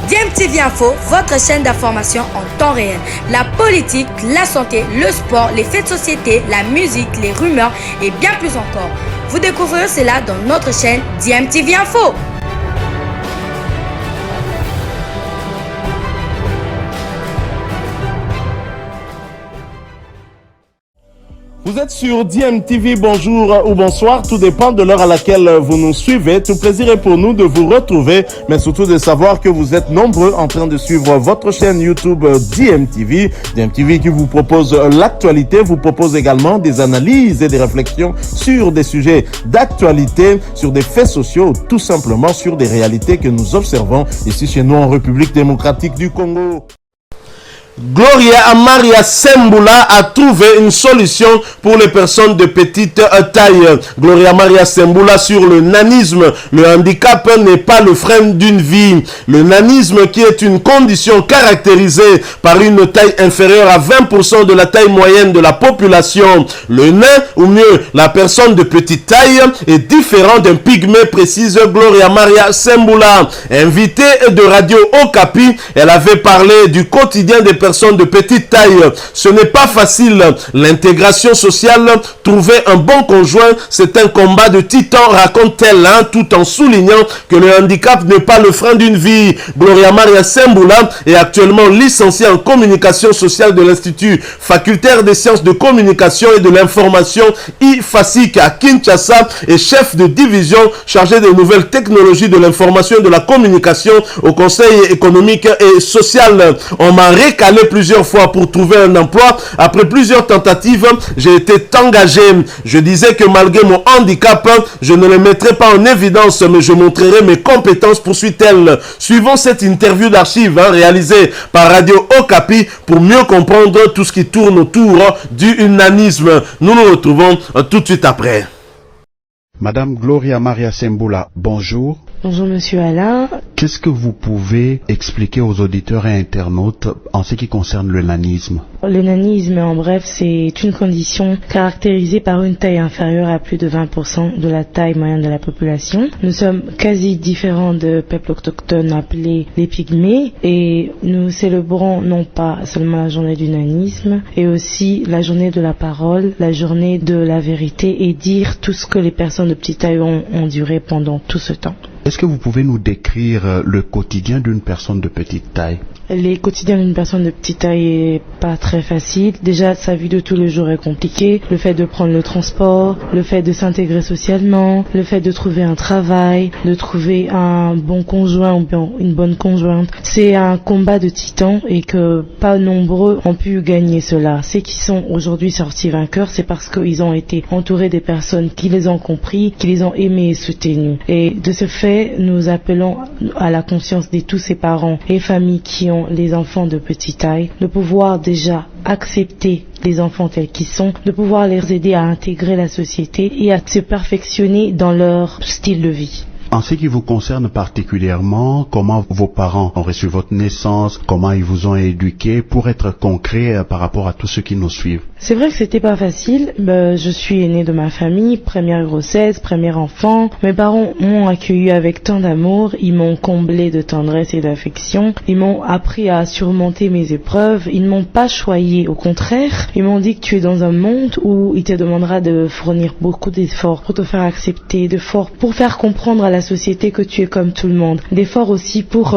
DMTV Info, votre chaîne d'information en temps réel. La politique, la santé, le sport, les faits de société, la musique, les rumeurs et bien plus encore. Vous découvrirez cela dans notre chaîne DMTV Info. Vous êtes sur DMTV, bonjour ou bonsoir, tout dépend de l'heure à laquelle vous nous suivez. Tout plaisir est pour nous de vous retrouver, mais surtout de savoir que vous êtes nombreux en train de suivre votre chaîne YouTube DMTV. DMTV qui vous propose l'actualité, vous propose également des analyses et des réflexions sur des sujets d'actualité, sur des faits sociaux, tout simplement sur des réalités que nous observons ici chez nous en République démocratique du Congo. Gloria Maria Sembula a trouvé une solution pour les personnes de petite taille. Gloria Maria Sembula sur le nanisme. Le handicap n'est pas le frein d'une vie. Le nanisme qui est une condition caractérisée par une taille inférieure à 20% de la taille moyenne de la population. Le nain, ou mieux la personne de petite taille, est différent d'un pygmée, précise Gloria Maria Sembula. Invitée de Radio Okapi, elle avait parlé du quotidien des personnes de petite taille. Ce n'est pas facile. L'intégration sociale, trouver un bon conjoint, c'est un combat de titan, raconte-t-elle, tout en soulignant que le handicap n'est pas le frein d'une vie. Gloria Maria Sembula est actuellement licenciée en communication sociale de l'Institut facultaire des sciences de communication et de l'information IFASIC à Kinshasa et chef de division chargé des nouvelles technologies de l'information et de la communication au Conseil économique et social. On m'a recalé plusieurs fois pour trouver un emploi. Après plusieurs tentatives, j'ai été engagé. Je disais que malgré mon handicap, je ne le mettrai pas en évidence, mais je montrerai mes compétences, poursuit-elle. Suivons cette interview d'archives réalisée par Radio Okapi pour mieux comprendre tout ce qui tourne autour du nanisme. Nous nous retrouvons tout de suite après. Madame Gloria Maria Sembula, bonjour. Bonjour Monsieur Alain. Qu'est-ce que vous pouvez expliquer aux auditeurs et internautes en ce qui concerne le nanisme? Le nanisme, en bref, c'est une condition caractérisée par une taille inférieure à plus de 20% de la taille moyenne de la population. Nous sommes quasi différents de peuples autochtones appelés les pygmées et nous célébrons non pas seulement la journée du nanisme, et aussi la journée de la parole, la journée de la vérité et dire tout ce que les personnes de petite taille ont enduré pendant tout ce temps. Est-ce que vous pouvez nous décrire le quotidien d'une personne de petite taille? Les quotidiens d'une personne de petite taille est pas très facile. Déjà, sa vie de tous les jours est compliquée. Le fait de prendre le transport, le fait de s'intégrer socialement, le fait de trouver un travail, de trouver un bon conjoint ou bien une bonne conjointe. C'est un combat de titans et que pas nombreux ont pu gagner cela. Ceux qui sont aujourd'hui sortis vainqueurs, c'est parce qu'ils ont été entourés des personnes qui les ont compris, qui les ont aimés et soutenus. Et de ce fait, nous appelons à la conscience de tous ces parents et familles qui ont les enfants de petite taille, de pouvoir déjà accepter les enfants tels qu'ils sont, de pouvoir les aider à intégrer la société et à se perfectionner dans leur style de vie. En ce qui vous concerne particulièrement, comment vos parents ont reçu votre naissance, comment ils vous ont éduqué, pour être concret par rapport à tous ceux qui nous suivent? C'est vrai que c'était pas facile. Je suis aînée de ma famille, première grossesse, premier enfant. Mes parents m'ont accueilli avec tant d'amour, ils m'ont comblé de tendresse et d'affection. Ils m'ont appris à surmonter mes épreuves, ils ne m'ont pas choyé, au contraire. Ils m'ont dit que tu es dans un monde où il te demandera de fournir beaucoup d'efforts pour te faire accepter, d'efforts pour faire comprendre à la société que tu es comme tout le monde, d'efforts aussi pour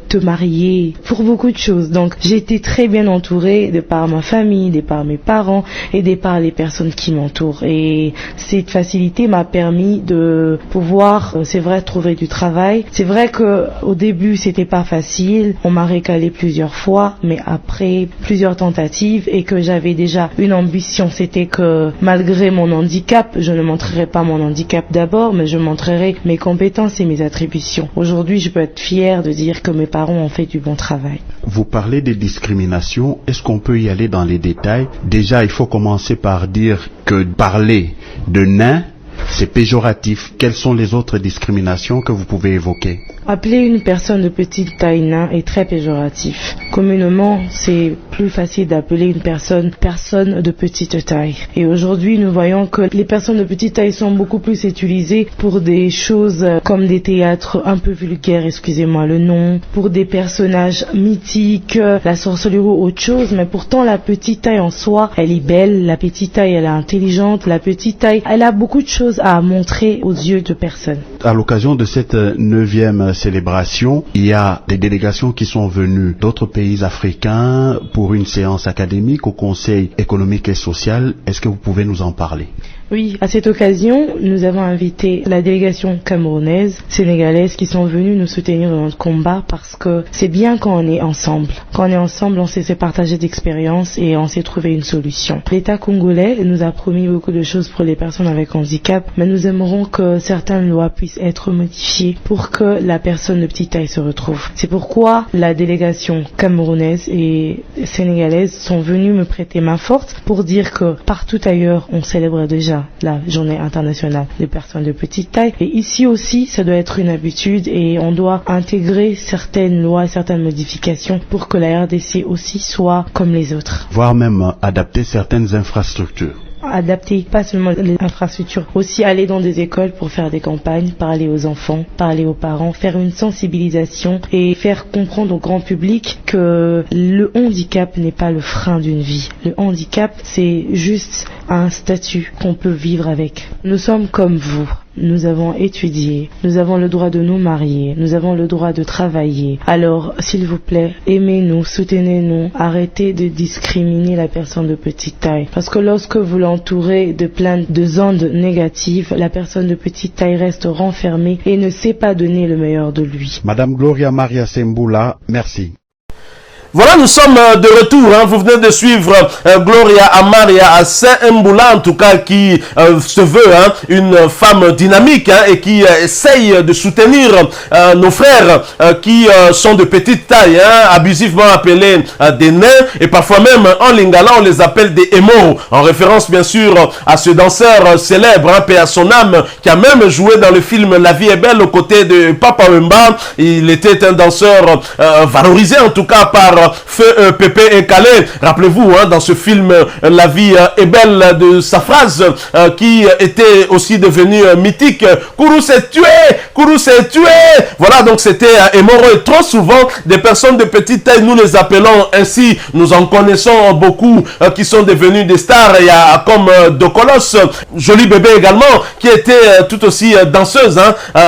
te marier, pour beaucoup de choses. Donc j'ai été très bien entourée de par ma famille, de par mes parents et de par les personnes qui m'entourent. Et cette facilité m'a permis de pouvoir, c'est vrai, trouver du travail. C'est vrai que au début c'était pas facile, on m'a recalé plusieurs fois, mais après plusieurs tentatives et que j'avais déjà une ambition, c'était que malgré mon handicap, je ne montrerai pas mon handicap d'abord, mais je montrerai mes compétences et mes attributions. Aujourd'hui, je peux être fière de dire que mes parents ont fait du bon travail. Vous parlez des discriminations. Est-ce qu'on peut y aller dans les détails? Déjà, il faut commencer par dire que parler de nain, c'est péjoratif. Quelles sont les autres discriminations que vous pouvez évoquer? Appeler une personne de petite taille nain est très péjoratif. Communément, c'est plus facile d'appeler une personne de petite taille. Et aujourd'hui, nous voyons que les personnes de petite taille sont beaucoup plus utilisées pour des choses comme des théâtres un peu vulgaires, excusez-moi le nom, pour des personnages mythiques, la sorcellerie ou autre chose, mais pourtant la petite taille en soi, elle est belle, la petite taille, elle est intelligente, la petite taille, elle a beaucoup de choses à montrer aux yeux de personnes. À l'occasion de cette 9e célébration, il y a des délégations qui sont venues d'autres pays africains pour une séance académique au Conseil économique et social. Est-ce que vous pouvez nous en parler? Oui, à cette occasion, nous avons invité la délégation camerounaise, sénégalaise qui sont venus nous soutenir dans notre combat parce que c'est bien quand on est ensemble. Quand on est ensemble, on sait se partager d'expériences et on sait trouver une solution. L'État congolais nous a promis beaucoup de choses pour les personnes avec handicap, mais nous aimerons que certaines lois puissent être modifiées pour que la personne de petite taille se retrouve. C'est pourquoi la délégation camerounaise et sénégalaise sont venus me prêter main forte pour dire que partout ailleurs, on célèbre déjà la journée internationale des personnes de petite taille. Et ici aussi, ça doit être une habitude et on doit intégrer certaines lois, certaines modifications pour que la RDC aussi soit comme les autres. Voire même adapter certaines infrastructures. Adapter pas seulement les infrastructures, aussi aller dans des écoles pour faire des campagnes, parler aux enfants, parler aux parents, faire une sensibilisation et faire comprendre au grand public que le handicap n'est pas le frein d'une vie. Le handicap, c'est juste un statut qu'on peut vivre avec. Nous sommes comme vous. Nous avons étudié, nous avons le droit de nous marier, nous avons le droit de travailler. Alors, s'il vous plaît, aimez-nous, soutenez-nous, arrêtez de discriminer la personne de petite taille. Parce que lorsque vous l'entourez de plein de ondes négatives, la personne de petite taille reste renfermée et ne sait pas donner le meilleur de lui. Madame Gloria Maria Sembula, merci. Voilà, nous sommes de retour. Vous venez de suivre Gloria Amaria Sembula, en tout cas, qui se veut une femme dynamique et qui essaye de soutenir nos frères qui sont de petite taille, abusivement appelés des nains, et parfois même en lingala, on les appelle des émos, en référence bien sûr à ce danseur célèbre, paix à son âme, qui a même joué dans le film La vie est belle aux côtés de Papa Wemba. Il était un danseur valorisé en tout cas par Feu Pépé et Calais. Rappelez-vous, dans ce film La vie est belle, de sa phrase qui était aussi devenue mythique. Kourou s'est tué, Kourou s'est tué. Voilà, donc c'était Emoro, et trop souvent des personnes de petite taille, nous les appelons ainsi. Nous en connaissons beaucoup qui sont devenus des stars. Il y a comme Dokolos, Joli Bébé également, qui était tout aussi danseuse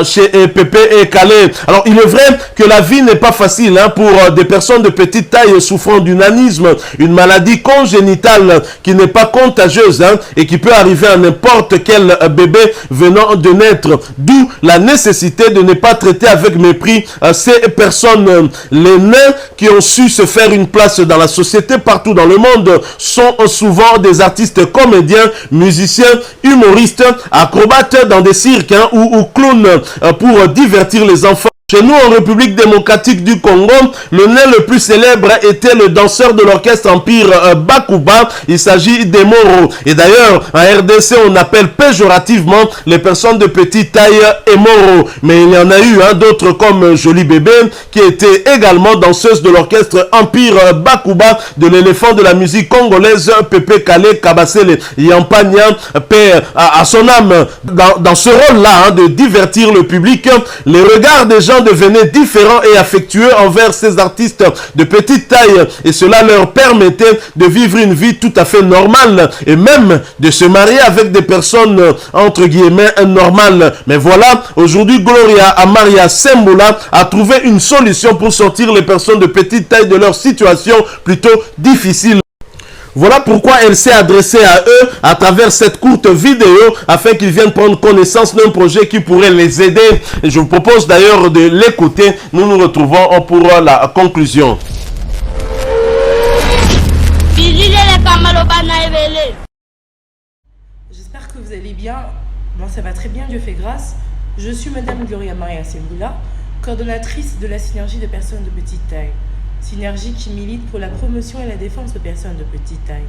chez Pépé et Calais. Alors il est vrai que la vie n'est pas facile pour des personnes de petite taille souffrant du nanisme, une maladie congénitale qui n'est pas contagieuse et qui peut arriver à n'importe quel bébé venant de naître. D'où la nécessité de ne pas traiter avec mépris ces personnes. Les nains qui ont su se faire une place dans la société partout dans le monde sont souvent des artistes comédiens, musiciens, humoristes, acrobates dans des cirques ou clowns pour divertir les enfants. Chez nous, en République démocratique du Congo, le nain le plus célèbre était le danseur de l'orchestre Empire Bakuba. Il s'agit d'Emoro. Et d'ailleurs, en RDC, on appelle péjorativement les personnes de petite taille Emoro. Mais il y en a eu d'autres comme Joli Bébé, qui était également danseuse de l'orchestre Empire Bakuba, de l'éléphant de la musique congolaise, Pépé Calais Kabasele Yampagna, paix à son âme. Dans ce rôle-là, de divertir le public, les regards des gens devenaient différents et affectueux envers ces artistes de petite taille, et cela leur permettait de vivre une vie tout à fait normale et même de se marier avec des personnes entre guillemets normales. Mais voilà, aujourd'hui Gloria Amaria Sembula a trouvé une solution pour sortir les personnes de petite taille de leur situation plutôt difficile. Voilà pourquoi elle s'est adressée à eux à travers cette courte vidéo afin qu'ils viennent prendre connaissance d'un projet qui pourrait les aider. Et je vous propose d'ailleurs de l'écouter. Nous nous retrouvons pour la conclusion. J'espère que vous allez bien. Moi ça va très bien, Dieu fait grâce. Je suis Madame Gloria Maria Sembula, coordonnatrice de la synergie de personnes de petite taille. Synergie qui milite pour la promotion et la défense de personnes de petite taille.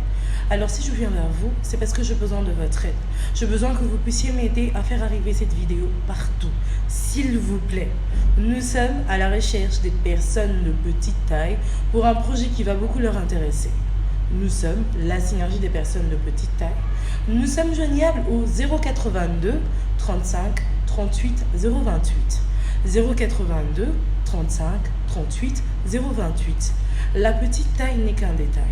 Alors si je viens vers vous, c'est parce que j'ai besoin de votre aide. J'ai besoin que vous puissiez m'aider à faire arriver cette vidéo partout. S'il vous plaît, nous sommes à la recherche des personnes de petite taille pour un projet qui va beaucoup leur intéresser. Nous sommes la synergie des personnes de petite taille. Nous sommes joignables au 082 35 38 028. 082 35 38 028. La petite taille n'est qu'un détail.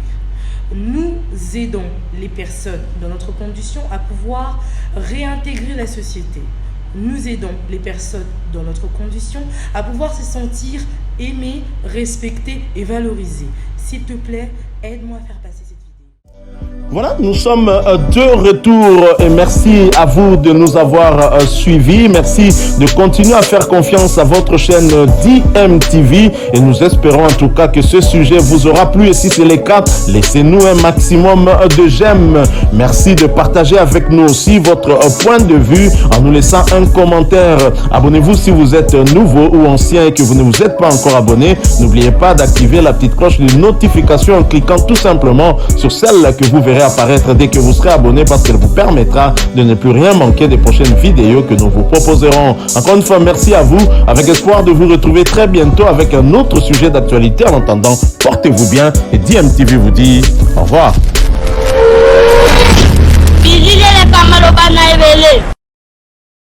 Nous aidons les personnes dans notre condition à pouvoir réintégrer la société. Nous aidons les personnes dans notre condition à pouvoir se sentir aimées, respectées et valorisées. S'il te plaît, aide-moi à faire passer cette vidéo. Voilà, nous sommes de retour et merci à vous de nous avoir suivis. Merci de continuer à faire confiance à votre chaîne DMTV et nous espérons en tout cas que ce sujet vous aura plu et si c'est le cas, laissez-nous un maximum de j'aime. Merci de partager avec nous aussi votre point de vue en nous laissant un commentaire. Abonnez-vous si vous êtes nouveau ou ancien et que vous ne vous êtes pas encore abonné. N'oubliez pas d'activer la petite cloche de notification en cliquant tout simplement sur celle que vous verrez apparaître dès que vous serez abonné parce qu'elle vous permettra de ne plus rien manquer des prochaines vidéos que nous vous proposerons. Encore une fois, merci à vous, avec espoir de vous retrouver très bientôt avec un autre sujet d'actualité. En attendant, portez-vous bien et DMTV vous dit au revoir.